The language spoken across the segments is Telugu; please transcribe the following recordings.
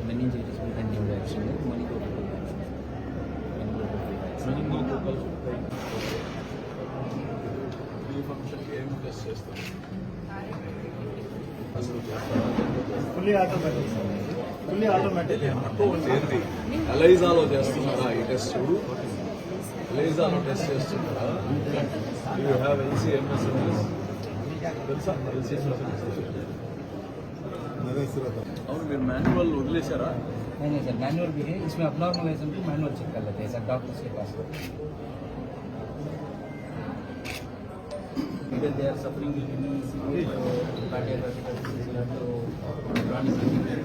meningitis will continue reaction. fully automatic ఎలైజాలో చేస్తున్నారా ఈ టెస్ట్? ఎలైజాలో టెస్ట్ చేస్తున్నారా? యూ హ్యావ్ ఎల్సీఎంఎస్ తెలుసా? అవును, మీరు మాన్యువల్ వదిలేశారా? नहीं सर, मैनुअल भी है, इसमें अबनॉर्मलाइजेशन भी मैनुअल चेक कर लेते हैं सर डॉक्टर्स के पास। They are suffering with kidneys, cardiac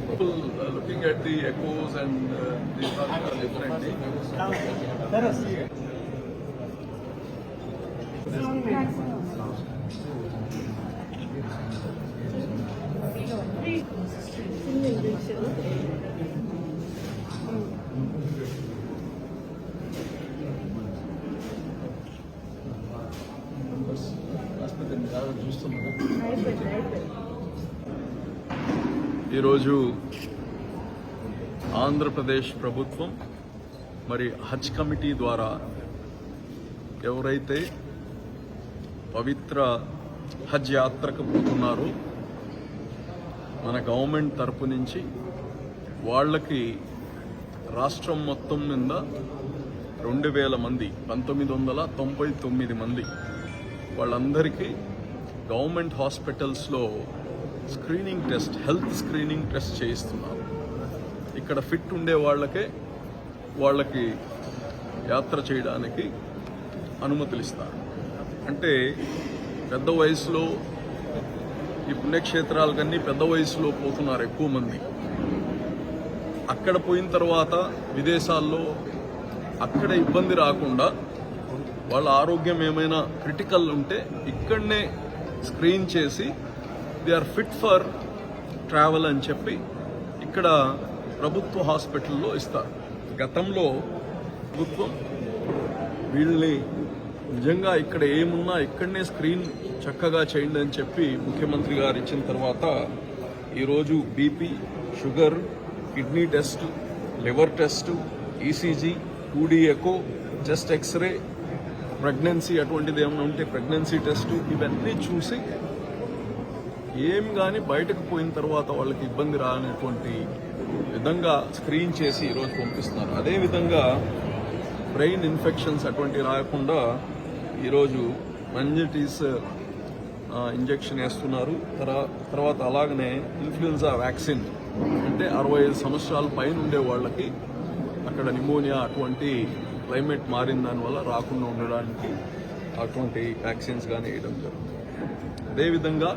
People looking at the echoes and these are differently. ఈరోజు ఆంధ్రప్రదేశ్ ప్రభుత్వం మరి హజ్ కమిటీ ద్వారా ఎవరైతే పవిత్ర హజ్ యాత్రకు పోతున్నారో మన గవర్నమెంట్ తరపు నుంచి వాళ్ళకి రాష్ట్రం మొత్తం మీద 2000 మంది 1999 మంది వాళ్ళందరికీ గవర్నమెంట్ హాస్పిటల్స్లో screening test, health screening test చేయిస్తున్నారు. ఇక్కడ ఫిట్ ఉండే వాళ్ళకి యాత్ర చేయడానికి అనుమతులు ఇస్తారు. అంటే పెద్ద వయసులో ఈ పుణ్యక్షేత్రాలకన్నీ పెద్ద వయసులో పోతున్నారు ఎక్కువ మంది. అక్కడ పోయిన తర్వాత విదేశాల్లో అక్కడ ఇబ్బంది రాకుండా వాళ్ళ ఆరోగ్యం ఏమైనా క్రిటికల్ ఉంటే ఇక్కడనే స్క్రీన్ చేసి they are fit for travel అని చెప్పి ఇక్కడ ప్రభుత్వ హాస్పిటల్లో ఇస్తారు. గతంలో ప్రభుత్వం వీళ్ళని నిజంగా ఇక్కడ ఏమున్నా ఇక్కడనే స్క్రీన్ చక్కగా చేయండి అని చెప్పి ముఖ్యమంత్రి గారు ఇచ్చిన తర్వాత ఈరోజు BP, sugar, kidney test, liver test, ECG, 2D echo, chest x ray, pregnancy అటువంటిది ఏమైనా ఉంటే ప్రెగ్నెన్సీ టెస్ట్, ఇవన్నీ చూసి ఏం కానీ బయటకు పోయిన తర్వాత వాళ్ళకి ఇబ్బంది రానటువంటి విధంగా స్క్రీన్ చేసి ఈరోజు పంపిస్తున్నారు. అదేవిధంగా బ్రెయిన్ ఇన్ఫెక్షన్స్ అటువంటి రాకుండా ఈరోజు మెనింజైటిస్ ఇంజెక్షన్ వేస్తున్నారు. తర్వాత అలాగనే ఇన్ఫ్లుయెన్జా వ్యాక్సిన్ అంటే 65 సంవత్సరాల పైన ఉండే వాళ్ళకి అక్కడ నిమోనియా అటువంటి క్లైమేట్ మారిన దానివల్ల రాకుండా ఉండడానికి అటువంటి వ్యాక్సిన్స్ కానీ వేయడం జరుగుతుంది. అదేవిధంగా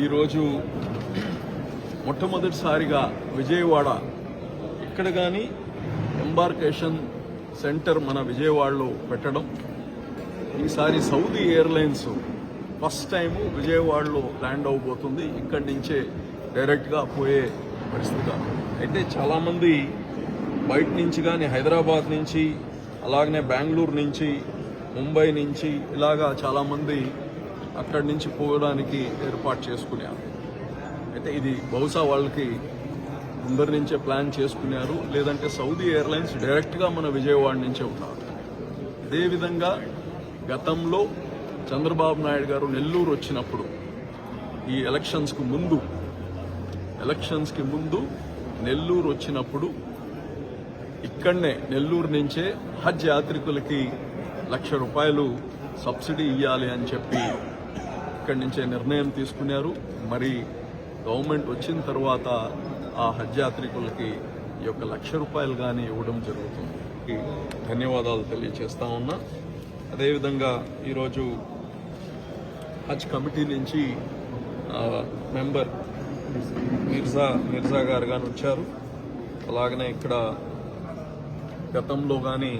ఈరోజు మొట్టమొదటిసారిగా విజయవాడ ఇక్కడ కానీ ఎంబార్కేషన్ సెంటర్ మన విజయవాడలో పెట్టడం, ఈసారి సౌదీ ఎయిర్లైన్స్ ఫస్ట్ టైము విజయవాడలో ల్యాండ్ అవబోతుంది. ఇక్కడి నుంచే డైరెక్ట్గా పోయే పరిస్థితి. అయితే చాలామంది బయట నుంచి కానీ హైదరాబాద్ నుంచి, అలాగనే బెంగళూరు నుంచి, ముంబై నుంచి ఇలాగా చాలామంది అక్కడి నుంచి పోవడానికి ఏర్పాటు చేసుకున్నారు. అయితే ఇది బహుశా వాళ్ళకి ముందరి నుంచే ప్లాన్ చేసుకున్నారు, లేదంటే సౌదీ ఎయిర్లైన్స్ డైరెక్ట్గా మన విజయవాడ నుంచే ఉన్నారు. అదేవిధంగా గతంలో చంద్రబాబు నాయుడు గారు నెల్లూరు వచ్చినప్పుడు ఈ ఎలక్షన్స్కి ముందు నెల్లూరు వచ్చినప్పుడు ఇక్కడనే నెల్లూరు నుంచే హజ్ యాత్రికులకి ₹1,00,000 సబ్సిడీ ఇవ్వాలి అని చెప్పి ఇక్కడి నుంచే నిర్ణయం తీసుకున్నారు. మరి గవర్నమెంట్ వచ్చిన తర్వాత ఆ హజ్ యాత్రికులకి ఈ యొక్క ₹1,00,000 కానీ ఇవ్వడం జరుగుతుంది. ధన్యవాదాలు తెలియజేస్తా ఉన్నా. అదేవిధంగా ఈరోజు హజ్ కమిటీ నుంచి మెంబర్ మిర్జా గారు కానీ వచ్చారు. అలాగనే ఇక్కడ గతంలో కానీ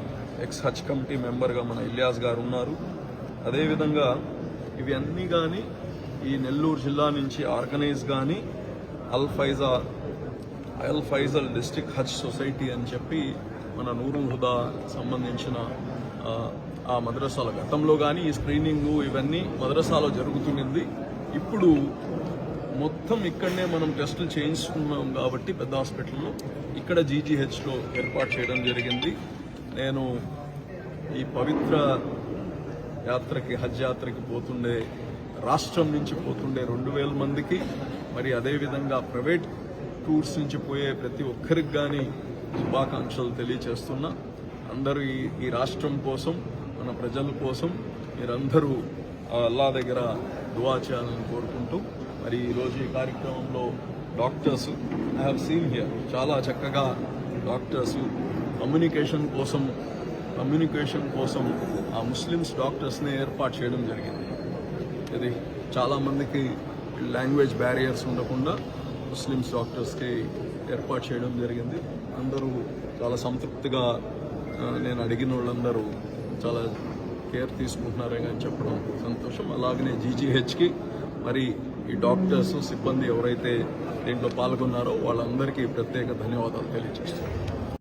ఎక్స్ హజ్ కమిటీ మెంబర్గా మన ఇలియాస్ గారు ఉన్నారు. అదేవిధంగా ఇవి అన్నీ కానీ ఈ నెల్లూరు జిల్లా నుంచి ఆర్గనైజ్ కానీ అల్ ఫైజా అల్ ఫైజల్ డిస్ట్రిక్ట్ హజ్ సొసైటీ అని చెప్పి మన నూరుల్ హుదా సంబంధించిన ఆ మద్రసాల గతంలో కానీ ఈ స్క్రీనింగ్ ఇవన్నీ మద్రసాలో జరుగుతున్నది. ఇప్పుడు మొత్తం ఇక్కడనే మనం టెస్టులు చేయించుకున్నాం కాబట్టి పెద్ద హాస్పిటల్లో ఇక్కడ జీజీహెచ్లో ఏర్పాటు చేయడం జరిగింది. నేను ఈ పవిత్ర యాత్రకి హజ్ యాత్రకి పోతుండే రాష్ట్రం నుంచి పోతుండే 2,000 మందికి మరి అదేవిధంగా ప్రైవేట్ టూర్స్ నుంచి పోయే ప్రతి ఒక్కరికి కానీ శుభాకాంక్షలు తెలియచేస్తున్నా. అందరూ ఈ రాష్ట్రం కోసం మన ప్రజల కోసం మీరందరూ అల్లా దగ్గర దువా చేయాలని కోరుకుంటూ మరి ఈరోజు ఈ కార్యక్రమంలో doctors I have seen here చాలా చక్కగా డాక్టర్స్ కమ్యూనికేషన్ కోసం ఆ ముస్లిమ్స్ డాక్టర్స్ని ఏర్పాటు చేయడం జరిగింది. ఇది చాలామందికి లాంగ్వేజ్ బ్యారియర్స్ ఉండకుండా ముస్లిమ్స్ డాక్టర్స్కి ఏర్పాటు చేయడం జరిగింది. అందరూ చాలా సంతృప్తిగా నేను అడిగిన వాళ్ళందరూ చాలా కేర్ తీసుకుంటున్నారని చెప్పడం సంతోషం. అలాగనే జీజీహెచ్కి మరి ఈ డాక్టర్స్ సిబ్బంది ఎవరైతే దీంట్లో పాల్గొన్నారో వాళ్ళందరికీ ప్రత్యేక ధన్యవాదాలు తెలియజేస్తున్నాను.